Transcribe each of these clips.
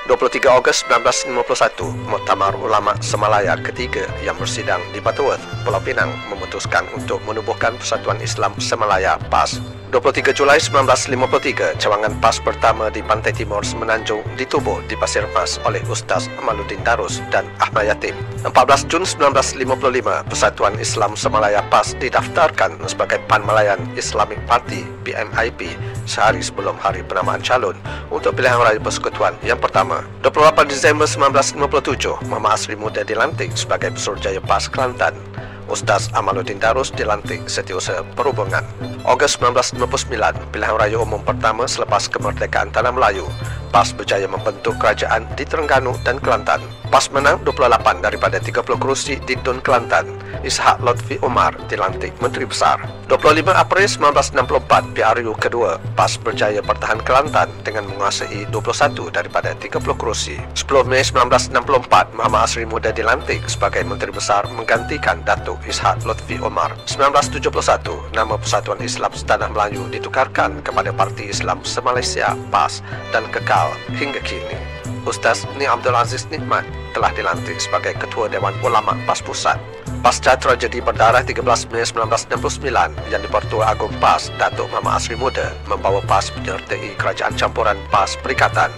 23 Ogos 1951, Muktamar Ulama Semalaya ketiga yang bersidang di Butterworth, Pulau Pinang memutuskan untuk menubuhkan Persatuan Islam Semalaya PAS. 23 Julai 1953, cawangan PAS pertama di Pantai Timur Semenanjung ditubuh di Pasir Mas oleh Ustaz Amaluddin Darus dan Ahmad Yatim. 14 Jun 1955, Persatuan Islam Semalaya PAS didaftarkan sebagai Pan Malayan Islamic Party PMIP sehari sebelum hari penamaan calon untuk pilihan raya persekutuan yang pertama. 28 Disember 1957, Muhammad Asri Muda dilantik sebagai Pesuruhjaya PAS Kelantan. Ustaz Amaluddin Darus dilantik Setiausaha Perhubungan. Ogos 1999, pilihan raya umum pertama selepas kemerdekaan Tanah Melayu, PAS berjaya membentuk kerajaan di Terengganu dan Kelantan. PAS menang 28 daripada 30 kerusi di Tun Kelantan. Ishak Lotfi Umar dilantik Menteri Besar. 25 April 1964, PRU kedua, PAS berjaya pertahan Kelantan dengan menguasai 21 daripada 30 kerusi. 10 Mei 1964, Muhammad Asri Muda dilantik sebagai Menteri Besar menggantikan Datuk Ishak Lotfi Umar. 1971, nama Persatuan Islam Setanah Melayu ditukarkan kepada Parti Islam Se-Malaysia PAS dan kekal hingga kini. Ustaz Ni Abdul Aziz Nikmat telah dilantik sebagai Ketua Dewan Ulama PAS Pusat. Pasca tragedi berdarah 13 Mei 1969 yang di-Pertua Agong PAS, Datuk Muhammad Asri Muda membawa PAS menyertai Kerajaan Campuran PAS Perikatan.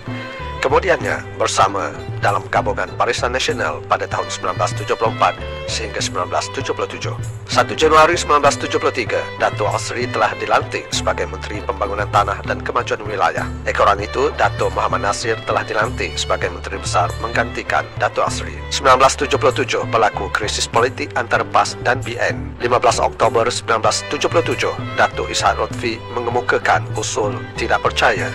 Kemudiannya bersama dalam gabungan Barisan Nasional pada tahun 1974 sehingga 1977. 1 Januari 1973, Datuk Asri telah dilantik sebagai Menteri Pembangunan Tanah dan Kemajuan Wilayah. Ekoran itu, Datuk Muhammad Nasir telah dilantik sebagai Menteri Besar menggantikan Datuk Asri. 1977, berlaku krisis politik antara PAS dan BN. 15 Oktober 1977, Datuk Ishak Lotfi mengemukakan usul tidak percaya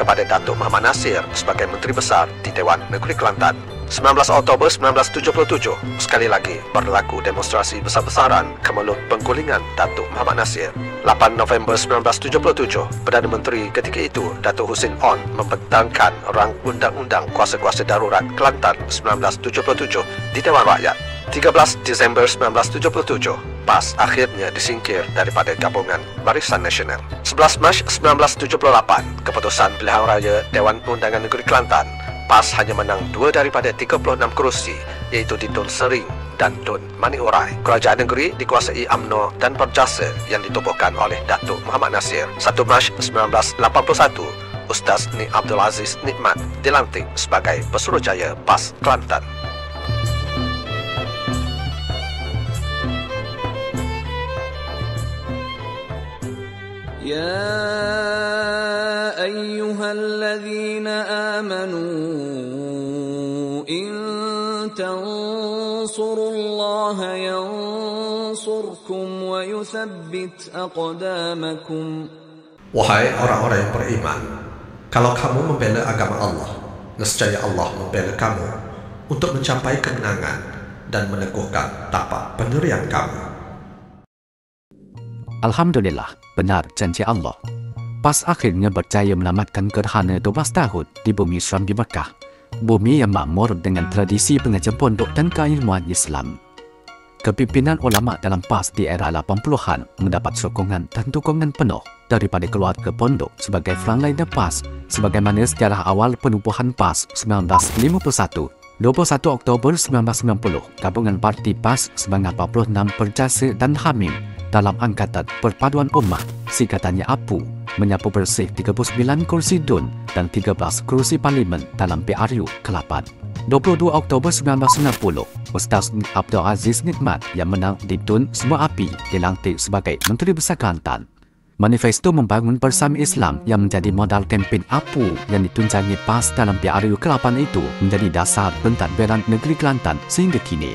kepada Datuk Muhammad Nasir sebagai Menteri Besar di Dewan Negeri Kelantan. 19 Oktober 1977, sekali lagi berlaku demonstrasi besar-besaran kemelut penggulingan Datuk Muhammad Nasir. 8 November 1977, Perdana Menteri ketika itu, Datuk Husin On, membentangkan rang Undang-Undang Kuasa-Kuasa Darurat Kelantan 1977 di Dewan Rakyat. 13 Disember 1977, PAS akhirnya disingkir daripada gabungan Barisan Nasional. 11 Mac 1978, keputusan pilihan raya Dewan Undangan Negeri Kelantan, PAS hanya menang 2 daripada 36 kerusi, iaitu di Tun Sering dan Tun Mani Urai. Kerajaan negeri dikuasai UMNO dan Perjasa yang ditubuhkan oleh Datuk Muhammad Nasir. 1 Mac 1981, Ustaz Ni Abdul Aziz Nikmat dilantik sebagai Pesuruhjaya PAS Kelantan. يا أيها الذين آمنوا إن تنصروا الله ينصركم ويثبت أقدامكم. Wahai orang-orang yang beriman, kalau kamu membela agama Allah, nescaya Allah membela kamu untuk mencapai kemenangan dan meneguhkan tapak pendirian kamu. Alhamdulillah, benar janji Allah. PAS akhirnya berjaya menamatkan gerhana 12 tahun di bumi Islam di Mekah, bumi yang makmur dengan tradisi pengajian pondok dan keilmuan Islam. Kepimpinan ulama dalam PAS di era 80-an mendapat sokongan dan dukungan penuh daripada keluarga pondok sebagai frontliner PAS, sebagaimana sejarah awal penubuhan PAS 1951. 21 Oktober 1990, gabungan parti PAS sebanyak 46 Perjasa dan Hamim dalam Angkatan Perpaduan Ummah, singkatannya APU, menyapu bersih 39 kursi DUN dan 13 kursi parlimen dalam PRU ke-8. 22 Oktober 1990, Ustaz Abdul Aziz Nikmat yang menang di DUN Semua Api dilantik sebagai Menteri Besar Kelantan. Manifesto Membangun Bersama Islam yang menjadi modal kempen APU yang ditunjangi PAS dalam PRU ke-8 itu menjadi dasar pentadbiran negeri Kelantan sehingga kini.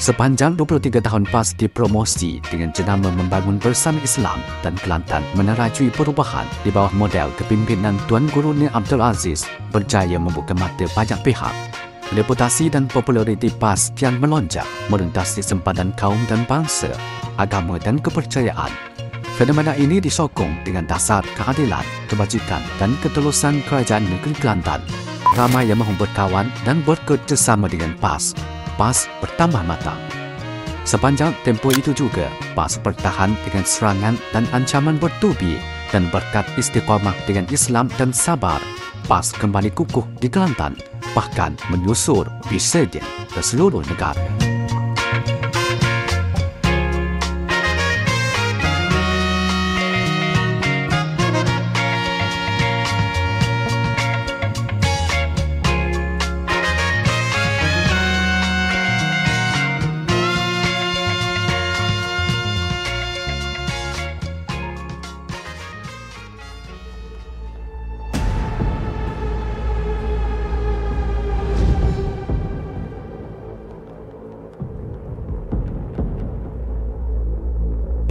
Sepanjang 23 tahun PAS dipromosi dengan jenama Membangun Bersama Islam dan Kelantan menerajui perubahan di bawah model kepimpinan Tuan Guru Ni Abdul Aziz berjaya membuka mata banyak pihak. Reputasi dan populariti PAS kian melonjak merentasi sempadan kaum dan bangsa, agama dan kepercayaan. Fenomena ini disokong dengan dasar keadilan, kebajikan dan ketulusan Kerajaan Negeri Kelantan. Ramai yang mahu berkawan dan bekerjasama dengan PAS. PAS bertambah matang. Sepanjang tempoh itu juga, PAS bertahan dengan serangan dan ancaman bertubi, dan berkat istiqamah dengan Islam dan sabar, PAS kembali kukuh di Kelantan bahkan menyusur presiden ke seluruh negara.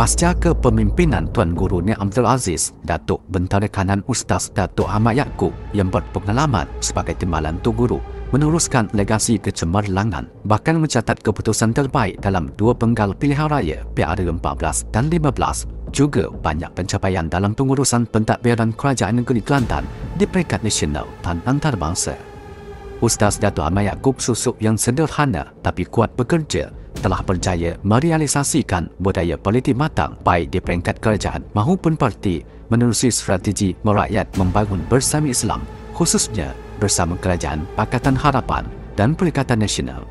Pasca kepemimpinan Tuan Guru Nia Abdul Aziz, Datuk Bentara Kanan Ustaz Datuk Ahmad Yaakob yang berpengalaman sebagai timbalan Tuan Guru meneruskan legasi kecemerlangan, bahkan mencatat keputusan terbaik dalam dua penggal pilihan raya PRU14 dan 15, juga banyak pencapaian dalam pengurusan pentadbiran kerajaan negeri Kelantan di peringkat nasional dan antarabangsa. Ustaz Datuk Ahmad Yaakob susuk yang sederhana tapi kuat bekerja telah berjaya merealisasikan budaya politik matang baik di peringkat kerajaan maupun parti menerusi strategi merakyat membangun bersama Islam, khususnya bersama Kerajaan Pakatan Harapan dan Perikatan Nasional.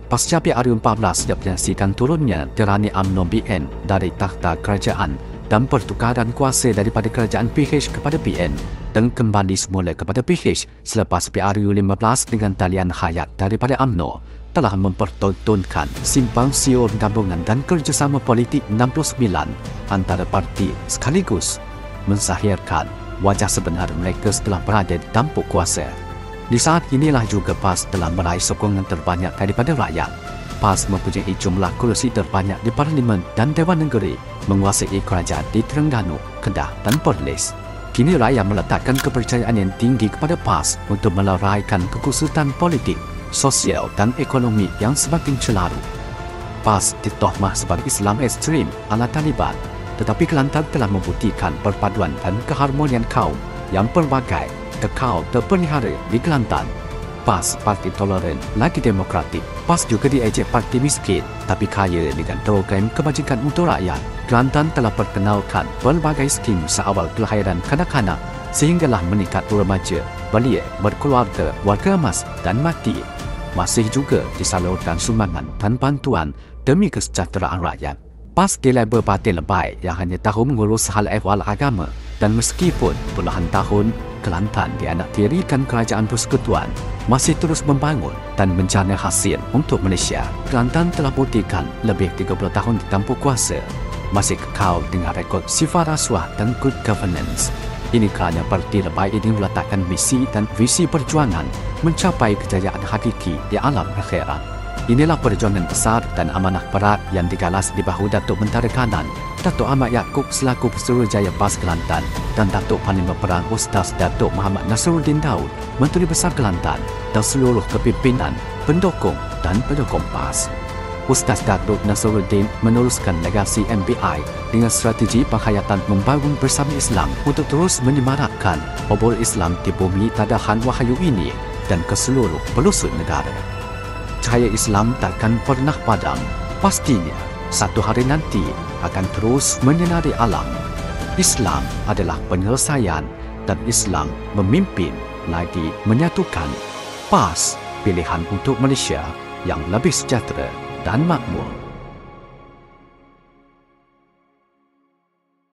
Pasca PRU14 yang menyaksikan turunnya tirani UMNO BN dari takhta kerajaan dan pertukaran kuasa daripada kerajaan PH kepada PN dan kembali semula kepada PH selepas PRU15 dengan talian hayat daripada UMNO telah mempertontonkan simpang siur gabungan dan kerjasama politik 69 antara parti sekaligus mensahirkan wajah sebenar mereka setelah berada di tampuk kuasa. Di saat inilah juga PAS telah meraih sokongan terbanyak daripada rakyat. PAS mempunyai jumlah kursi terbanyak di Parlimen dan Dewan Negeri, menguasai kerajaan di Terengganu, Kedah dan Perlis. Kini rakyat meletakkan kepercayaan yang tinggi kepada PAS untuk meleraikan kekusutan politik, sosial dan ekonomi yang semakin celaru. PAS ditohmah sebagai Islam ekstrim ala Taliban, tetapi Kelantan telah membuktikan perpaduan dan keharmonian kaum yang pelbagai kekal terpelihara di Kelantan. PAS parti toleran lagi demokratik. PAS juga diejek parti miskin tapi kaya dengan program kebajikan untuk rakyat. Kelantan telah perkenalkan pelbagai skim seawal kelahiran kanak-kanak sehinggalah meningkat remaja, belia, berkeluarga, warga emas dan mati. Masih juga disalurkan sumbangan dan bantuan demi kesejahteraan rakyat. PAS dilabel parti lebay yang hanya tahu mengurus hal ehwal agama, dan meskipun puluhan tahun Kelantan dianaktirikan kerajaan persekutuan, masih terus membangun dan menjana hasil untuk Malaysia. Kelantan telah buktikan lebih 30 tahun di tampuk kuasa, masih kekal dengan rekod sifar rasuah dan good governance. Ini kerana parti lebay ini meletakkan misi dan visi perjuangan mencapai kejayaan hakiki di alam akhirat. Inilah perjuangan besar dan amanah berat yang digalas di bahu Datuk Bentara Kanan, Datuk Ahmad Yaakob selaku Pesuruhjaya PAS Kelantan dan Datuk Panglima Perang Ustaz Datuk Muhammad Nasruddin Daud, Menteri Besar Kelantan dan seluruh kepimpinan, pendukung dan pendukung PAS. Ustaz Datuk Nasruddin meneruskan legasi MPI dengan strategi penghayatan membangun bersama Islam untuk terus menyemarakkan obor Islam di bumi tadahan wahyu ini dan ke seluruh pelosok negara. Cahaya Islam takkan pernah padam. Pastinya, satu hari nanti akan terus menyinari alam. Islam adalah penyelesaian dan Islam memimpin lagi menyatukan. PAS, pilihan untuk Malaysia yang lebih sejahtera dan makmur.